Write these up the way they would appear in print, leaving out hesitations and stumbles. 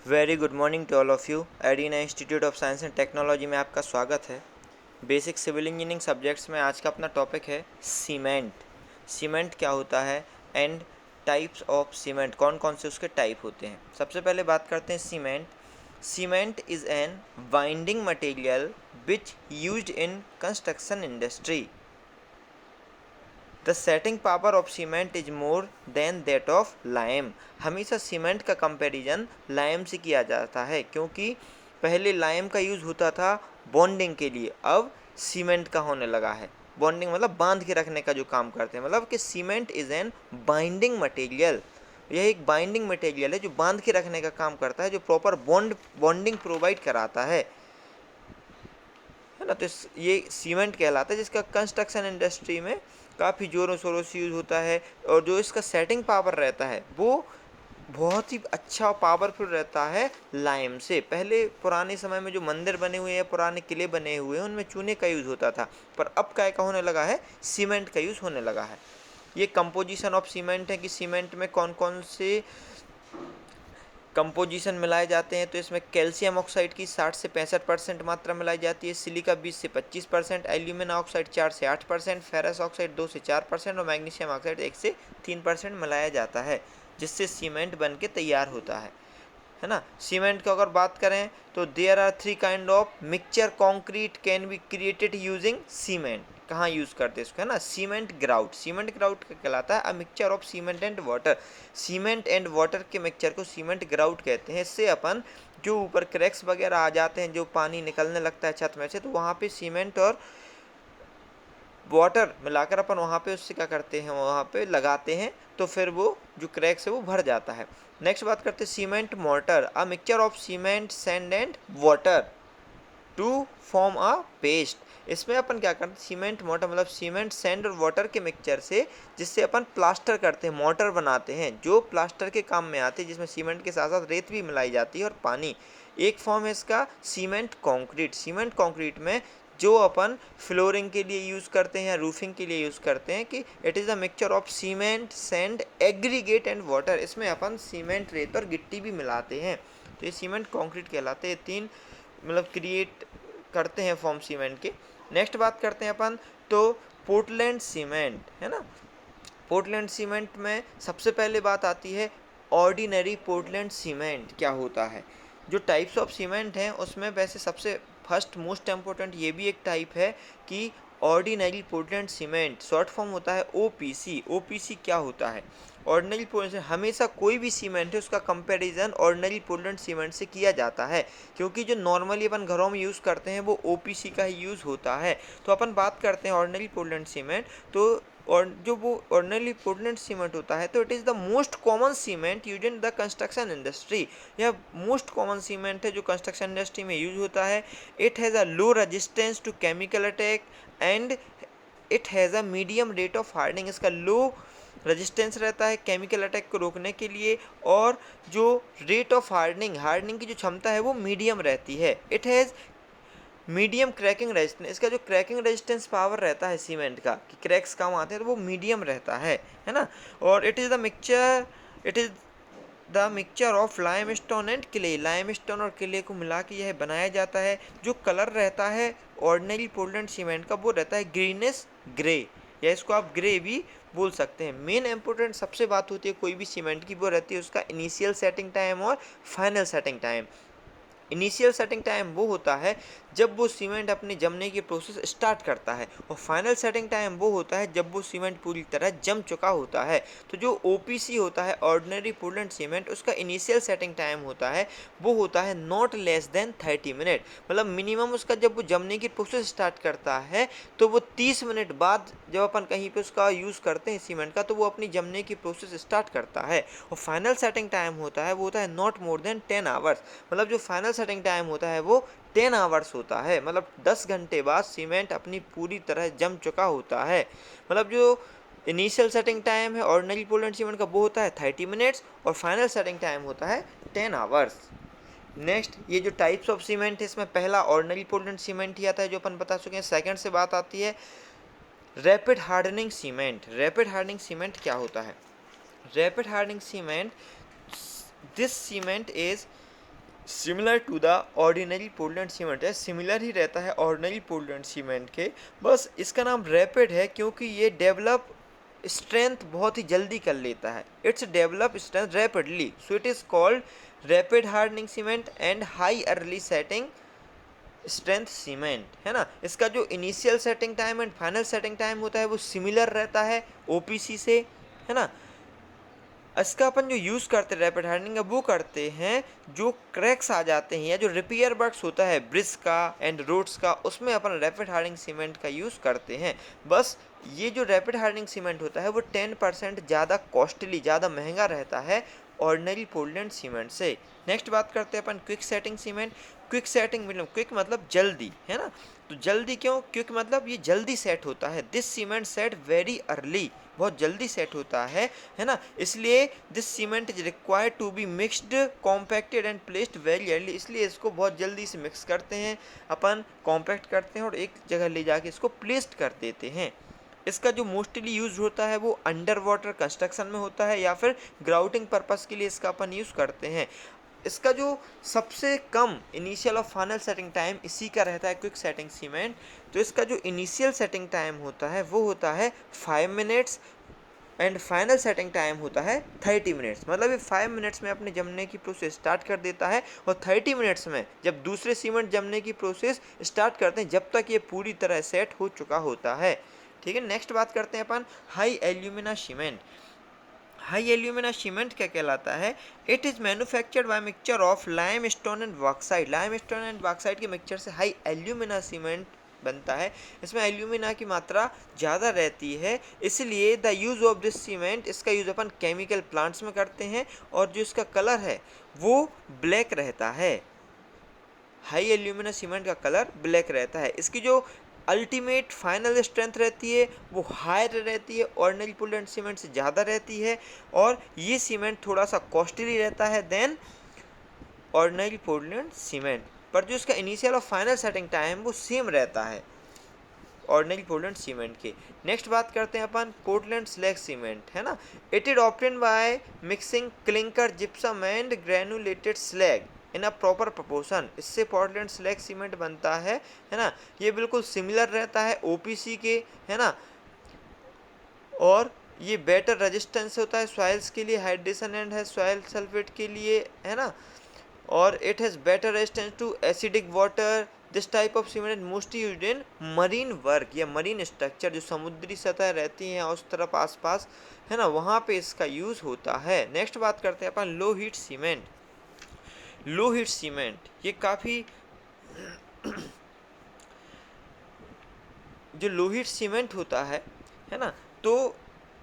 Very good morning to all of you. Adina institute of science and technology में आपका स्वागत है। बेसिक सिविल इंजीनियरिंग सब्जेक्ट्स में आज का अपना टॉपिक है सीमेंट। सीमेंट क्या होता है एंड टाइप्स ऑफ सीमेंट, कौन कौन से उसके टाइप होते हैं। सबसे पहले बात करते हैं cement. Cement is an binding material which used in construction industry. The setting power of cement is more than that of lime. हमेशा सीमेंट का कंपैरिजन लाइम से किया जाता है, क्योंकि पहले लाइम का यूज़ होता था बॉन्डिंग के लिए, अब सीमेंट का होने लगा है। बॉन्डिंग मतलब बांध के रखने का जो काम करते हैं, मतलब कि cement is an binding material. यह एक बाइंडिंग मटेरियल है जो बांध के रखने का काम करता है, जो प्रॉपर बॉन्डिंग प्रोवाइड कराता है ना। तो ये सीमेंट कहलाता है, जिसका कंस्ट्रक्शन इंडस्ट्री में काफ़ी ज़ोरों शोरों से यूज़ होता है। और जो इसका सेटिंग पावर रहता है वो बहुत ही अच्छा पावरफुल रहता है लाइम से। पहले पुराने समय में जो मंदिर बने हुए हैं, पुराने किले बने हुए हैं, उनमें चूने का यूज़ होता था, पर अब क्या का होने लगा है, सीमेंट का यूज़ होने लगा है। ये कंपोजिशन ऑफ सीमेंट है कि सीमेंट में कौन कौन से कंपोजिशन मिलाए जाते हैं। तो इसमें कैल्शियम ऑक्साइड की 60 से 65% मात्रा मिलाई जाती है, सिलिका 20 से 25%, एल्यूमिना ऑक्साइड 4 से 8%, फेरस ऑक्साइड 2 से 4% और मैग्नीशियम ऑक्साइड 1 से 3% मिलाया जाता है, जिससे सीमेंट बन के तैयार होता है ना। सीमेंट की अगर बात करें तो there are 3 kind of mixture concrete can be created using cement. कहाँ यूज़ करते हैं इसको, है ना। Cement grout. सीमेंट ग्राउट का कहलाता है अ mixture of cement and water. Cement and water के मिक्सचर को सीमेंट ग्राउट कहते हैं। इससे अपन जो ऊपर क्रैक्स वगैरह आ जाते हैं, जो पानी निकलने लगता है छत में से, तो वहाँ पे सीमेंट और वाटर मिलाकर अपन वहाँ पे उससे क्या करते हैं, वहाँ पे लगाते हैं, तो फिर वो जो क्रैक्स है वो भर जाता है। नेक्स्ट बात करते हैं cement mortar, a mixture of cement sand and water to form a paste. इसमें अपन क्या करते हैं, सीमेंट मोर्टर मतलब सीमेंट सैंड और वाटर के मिक्सचर से, जिससे अपन प्लास्टर करते हैं, मोर्टर बनाते हैं, जो प्लास्टर के काम में आते हैं, जिसमें सीमेंट के साथ साथ रेत भी मिलाई जाती है और पानी। एक फॉर्म है इसका सीमेंट कंक्रीट। सीमेंट कंक्रीट में जो अपन फ्लोरिंग के लिए यूज़ करते हैं या रूफिंग के लिए यूज़ करते हैं, कि it is a mixture of cement sand aggregate and water. इसमें अपन सीमेंट, रेत और गिट्टी भी मिलाते हैं, तो ये सीमेंट कंक्रीट कहलाते हैं। तीन मतलब क्रिएट करते हैं फॉर्म सीमेंट के। नेक्स्ट बात करते हैं अपन तो पोर्टलैंड सीमेंट, है ना। पोर्टलैंड सीमेंट में सबसे पहले बात आती है ऑर्डिनरी पोर्टलैंड सीमेंट क्या होता है। जो टाइप्स ऑफ सीमेंट हैं उसमें वैसे सबसे फर्स्ट मोस्ट इम्पोर्टेंट ये भी एक टाइप है कि ordinary Portland cement, short form होता है ओपीसी। ओपीसी क्या होता है, ऑर्डिनरी पोर्टलैंड। हमेशा कोई भी सीमेंट है उसका कंपैरिजन ऑर्डिनरी पोर्टलैंड सीमेंट से किया जाता है, क्योंकि जो नॉर्मली अपन घरों में यूज़ करते हैं वो ओपीसी का ही यूज़ होता है। तो अपन बात करते हैं ऑर्डिनरी पोर्टलैंड सीमेंट, तो और जो वो ऑर्डिनरी पोर्टलैंड सीमेंट होता है, तो it is the most common cement use in the construction industry. यह मोस्ट कॉमन सीमेंट है जो कंस्ट्रक्शन इंडस्ट्री में यूज होता है। It has a low resistance to chemical attack and it has a medium rate of hardening. इसका low resistance रहता है chemical attack को रोकने के लिए, और जो रेट ऑफ हार्डनिंग की जो क्षमता है वो मीडियम रहती है। It has medium cracking resistance. इसका जो क्रैकिंग रेजिस्टेंस पावर रहता है सीमेंट का, कि क्रैक्स कम आते हैं, तो वो मीडियम रहता है ना। और it is the mixture of limestone and clay. Lime stone और क्ले को मिला के यह बनाया जाता है। जो कलर रहता है ऑर्डिनरी पोर्टलैंड सीमेंट का, वो रहता है ग्रीनिश ग्रे, या इसको आप ग्रे भी बोल सकते हैं। मेन इंपॉर्टेंट सबसे बात होती है कोई भी सीमेंट की, वो रहती है उसका इनिशियल सेटिंग टाइम और final setting time. Initial setting time वो होता है जब वो सीमेंट अपने जमने की प्रोसेस स्टार्ट करता है, और फाइनल सेटिंग टाइम वो होता है जब वो सीमेंट पूरी तरह जम चुका होता है। तो जो ओपीसी होता है ऑर्डिनरी पोर्टलैंड सीमेंट, उसका इनिशियल सेटिंग टाइम होता है वो होता है नॉट लेस देन 30 मिनट। मतलब मिनिमम उसका जब वो जमने की प्रोसेस स्टार्ट करता है, तो वो 30 मिनट बाद जब अपन कहीं पे उसका यूज़ करते हैं सीमेंट का, तो वो अपनी जमने की प्रोसेस स्टार्ट करता है। और फाइनल सेटिंग टाइम होता है वो होता है नॉट मोर देन 10 आवर्स। मतलब जो फाइनल सेटिंग टाइम होता है वो 10 आवर्स होता है, मतलब 10 घंटे बाद सीमेंट अपनी पूरी तरह जम चुका होता है। मतलब जो इनिशियल सेटिंग टाइम है ऑर्डिनरी पोर्टलैंड सीमेंट का वो होता है 30 मिनट्स, और फाइनल सेटिंग टाइम होता है 10 आवर्स। नेक्स्ट, ये जो टाइप्स ऑफ सीमेंट है, इसमें पहला ऑर्डिनरी पोर्टलैंड सीमेंट ही आता है जो अपन बता चुके हैं। सेकंड से बात आती है rapid hardening cement. Rapid hardening cement क्या होता है, rapid hardening cement, this cement is similar to the ordinary Portland cement है, सिमिलर ही रहता है ऑर्डिनरी पोर्टलैंड सीमेंट के, बस इसका नाम रैपिड है क्योंकि ये डेवलप स्ट्रेंथ बहुत ही जल्दी कर लेता है। It's develop strength rapidly, so it is called rapid hardening cement and high early setting strength cement, है ना। इसका जो initial setting time and final setting time होता है वो सिमिलर रहता है ओपीसी से, है ना। इसका अपन जो यूज़ करते हैं रैपिड हार्डनिंग का, वो करते हैं जो क्रैक्स आ जाते हैं या जो रिपेयर वर्क्स होता है ब्रिज का एंड रोड्स का, उसमें अपन रैपिड हार्डनिंग सीमेंट का यूज़ करते हैं। बस ये जो रैपिड हार्डनिंग सीमेंट होता है वो 10% ज़्यादा कॉस्टली, ज़्यादा महंगा रहता है ऑर्डिनरी पोर्टलैंड सीमेंट से। नेक्स्ट बात करते हैं अपन quick setting cement. Quick setting मतलब क्विक मतलब जल्दी, है ना। तो जल्दी क्यों, क्विक मतलब ये जल्दी सेट होता है। This cement set very early, बहुत जल्दी सेट होता है ना। इसलिए this cement is required to be mixed compacted and placed very early, इसलिए इसको बहुत जल्दी से मिक्स करते हैं अपन, कॉम्पैक्ट करते हैं और एक जगह ले जाके इसको प्लेस्ड कर देते हैं। इसका जो मोस्टली यूज होता है वो अंडर वाटर कंस्ट्रक्शन में होता है या फिर ग्राउटिंग पर्पस के लिए इसका अपन यूज़ करते हैं। इसका जो सबसे कम इनिशियल और फाइनल सेटिंग टाइम इसी का रहता है क्विक सेटिंग सीमेंट। तो इसका जो इनिशियल सेटिंग टाइम होता है वो होता है 5 minutes and final setting time होता है 30 मिनट्स। मतलब ये 5 मिनट्स में अपने जमने की प्रोसेस स्टार्ट कर देता है और 30 मिनट्स में जब दूसरे सीमेंट जमने की प्रोसेस स्टार्ट करते हैं, जब तक ये पूरी तरह सेट हो चुका होता है। ठीक है, नेक्स्ट बात करते हैं अपन high alumina cement. High alumina cement क्या कहलाता है? It is manufactured by mixture of limestone and bauxite. Limestone and bauxite के मिक्सचर से हाई एल्यूमिना सीमेंट बनता है। इसमें एल्यूमिना की मात्रा ज़्यादा रहती है, इसलिए the use of this cement, इसका यूज़ अपन केमिकल प्लांट्स में करते हैं और जो इसका कलर है वो ब्लैक रहता है। हाई एल्यूमिना सीमेंट का कलर ब्लैक रहता है। इसकी जो अल्टीमेट फाइनल स्ट्रेंथ रहती है वो हायर रहती है, ऑर्डिनरी पोर्टलैंड सीमेंट से ज़्यादा रहती है, और ये सीमेंट थोड़ा सा कॉस्टली रहता है देन ऑर्डिनरी पोर्टलैंड सीमेंट, पर जो इसका इनिशियल और फाइनल सेटिंग टाइम वो सेम रहता है ऑर्डिनरी पोर्टलैंड सीमेंट के। नेक्स्ट बात करते हैं अपन पोर्टलैंड स्लैग सीमेंट, है ना। It is obtained by mixing clinker gypsum and granulated slag in a proper proportion. इससे पोर्टलैंड स्लैग सीमेंट बनता है ना। ये बिल्कुल सिमिलर रहता है ओपीसी के, है ना, और ये बेटर रेजिस्टेंस होता है सॉइल्स के लिए, हाइड्रेशन एंड है सॉइल सल्फेट के लिए, है ना, और it has better resistance to acidic water. This type of cement mostly used in marine work या मरीन स्ट्रक्चर, जो समुद्री सतह रहती हैं उस तरफ आसपास, है ना, वहाँ पे इसका यूज़ होता है। नेक्स्ट बात करते हैं अपन low heat cement. Low heat cement ये काफ़ी जो लो हीट सीमेंट होता है ना, तो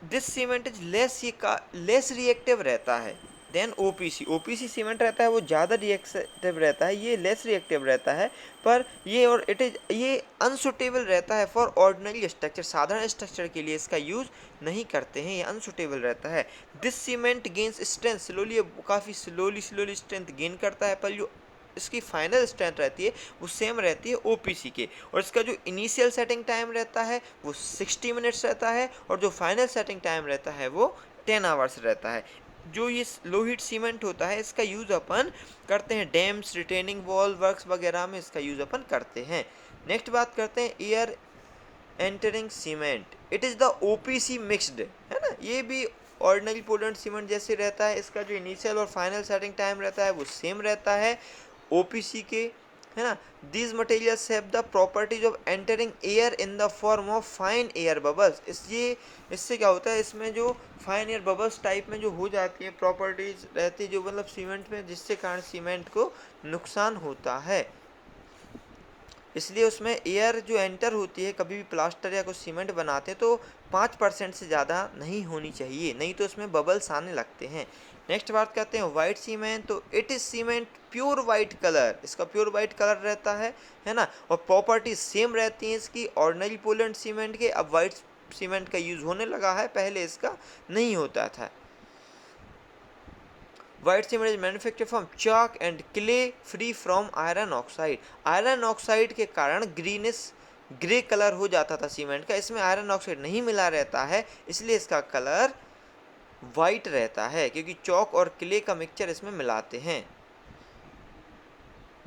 दिस सीमेंट इज लेस, ये का लेस रिएक्टिव रहता है देन ओपीसी। ओपीसी सीमेंट रहता है वो ज़्यादा रिएक्टिव रहता है, ये लेस रिएक्टिव रहता है, पर ये और इट इज ये अनसुटेबल रहता है फॉर ऑर्डिनरी स्ट्रक्चर। साधारण स्ट्रक्चर के लिए इसका यूज़ नहीं करते हैं, ये अनसुटेबल रहता है। This cement gains strength slowly, काफ़ी स्लोली स्ट्रेंथ गेन करता है, पर जो इसकी फाइनल स्ट्रेंथ रहती है वो सेम रहती है ओपीसी के। और इसका जो इनिशियल सेटिंग टाइम रहता है वो 60 मिनट्स रहता है, और जो फाइनल सेटिंग टाइम रहता है वो 10 आवर्स रहता है। जो ये लो हीट सीमेंट होता है इसका यूज़ अपन करते हैं डैम्स, रिटेनिंग वॉल वर्क्स वगैरह में इसका यूज़ अपन करते हैं। नेक्स्ट बात करते हैं air entering cement. It is the OPC mixed, है ना। ये भी ऑर्डिनरी पोर्टलैंड सीमेंट जैसे रहता है। इसका जो इनिशियल और फाइनल सेटिंग टाइम रहता है वो सेम रहता है ओपीसी के, है ना। These materials have the properties of entering air in the form of fine air bubbles. इससे क्या होता है, इसमें जो फाइन एयर बबल्स टाइप में जो हो जाती है प्रॉपर्टीज रहती है जो मतलब सीमेंट में, जिससे कारण सीमेंट को नुकसान होता है। इसलिए उसमें एयर जो एंटर होती है, कभी भी प्लास्टर या कुछ सीमेंट बनाते हैं तो 5% से ज़्यादा नहीं होनी चाहिए, नहीं तो उसमें बबल्स आने लगते हैं। नेक्स्ट बात करते हैं वाइट सीमेंट। तो it is cement pure white colour, इसका प्योर वाइट कलर रहता है ना, और प्रॉपर्टी सेम रहती है इसकी ऑर्डिनरी पोर्टलैंड सीमेंट के। अब वाइट सीमेंट का यूज़ होने लगा है, पहले इसका नहीं होता था। White cement is manufactured from chalk and clay free from iron oxide. Iron oxide के कारण ग्रे कलर हो जाता था सीमेंट का, इसमें आयरन ऑक्साइड नहीं मिला रहता है, इसलिए इसका कलर वाइट रहता है, क्योंकि चौक और क्ले का मिक्सचर इसमें मिलाते हैं।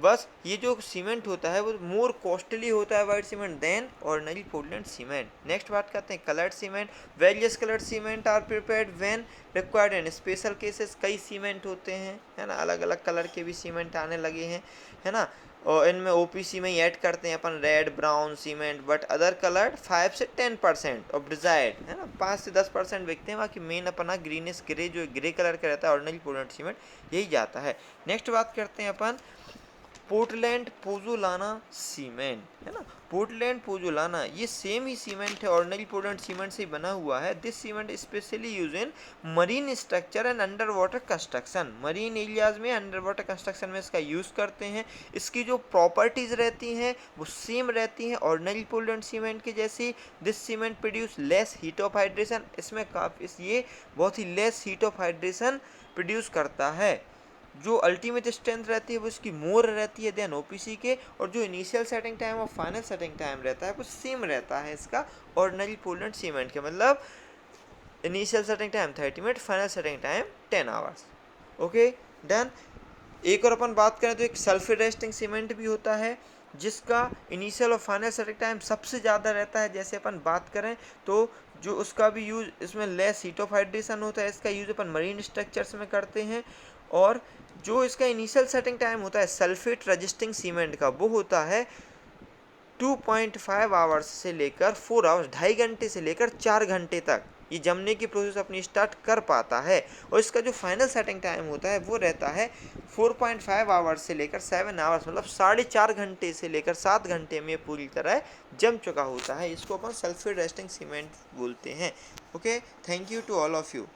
बस ये जो सीमेंट होता है वो मोर कॉस्टली होता है white cement than ordinary Portland cement. Next बात करते हैं coloured cement. Various coloured cement are prepared when required in special cases. कई सीमेंट होते हैं, है ना, अलग अलग कलर के भी सीमेंट आने लगे हैं, है ना, और इनमें ओपीसी में ही ऐड करते हैं अपन red brown cement, but other coloured 5 से 10% ऑफ डिजायर्ड, है ना, 5 से 10% बिकते हैं। बाकी मेन अपना ग्रीनिश ग्रे जो ग्रे कलर का रहता है ऑर्डिनरी पोर्टलैंड सीमेंट यही जाता है। नेक्स्ट बात करते हैं अपन पोर्टलैंड पोजोलाना सीमेंट, है ना। पोर्टलैंड पोजोलाना ये सेम ही सीमेंट है, ऑर्डिनरी पोर्टलैंड सीमेंट से बना हुआ है। This cement specially use in marine structure and under water construction. Marine areas में अंडर वाटर कंस्ट्रक्शन में इसका यूज़ करते हैं। इसकी जो प्रॉपर्टीज रहती हैं वो सेम रहती हैं ऑर्डिनरी पोर्टलैंड सीमेंट के जैसी। This cement produce less heat of hydration. इसमें काफ़ी ये बहुत ही less heat of hydration produce करता है। जो अल्टीमेट स्ट्रेंथ रहती है वो इसकी मोर रहती है देन ओपीसी के, और जो इनिशियल सेटिंग टाइम और फाइनल सेटिंग टाइम रहता है वो सेम रहता है इसका ऑर्डिनरी पोर्टलैंड सीमेंट के। मतलब initial setting time 30 minute, final setting time 10 hours. Okay done. एक और अपन बात करें तो एक सल्फेट रेजिस्टिंग सीमेंट भी होता है जिसका इनिशियल और फाइनल सेटिंग टाइम सबसे ज़्यादा रहता है। जैसे अपन बात करें तो जो उसका भी यूज़, इसमें लेस हीट ऑफ हाइड्रेशन होता है, इसका यूज़ अपन मरीन स्ट्रक्चर्स में करते हैं। और जो इसका इनिशियल सेटिंग टाइम होता है सल्फेट रेजिस्टिंग सीमेंट का वो होता है 2.5 आवर्स से लेकर 4 आवर्स, 2.5 घंटे से लेकर 4 घंटे तक ये जमने की प्रोसेस अपनी स्टार्ट कर पाता है। और इसका जो फाइनल सेटिंग टाइम होता है वो रहता है 4.5 आवर्स से लेकर 7 आवर्स, मतलब 4.5 घंटे से लेकर 7 घंटे में पूरी तरह जम चुका होता है। इसको अपन सल्फेट रेजिस्टिंग सीमेंट बोलते हैं। Okay, thank you to all of you.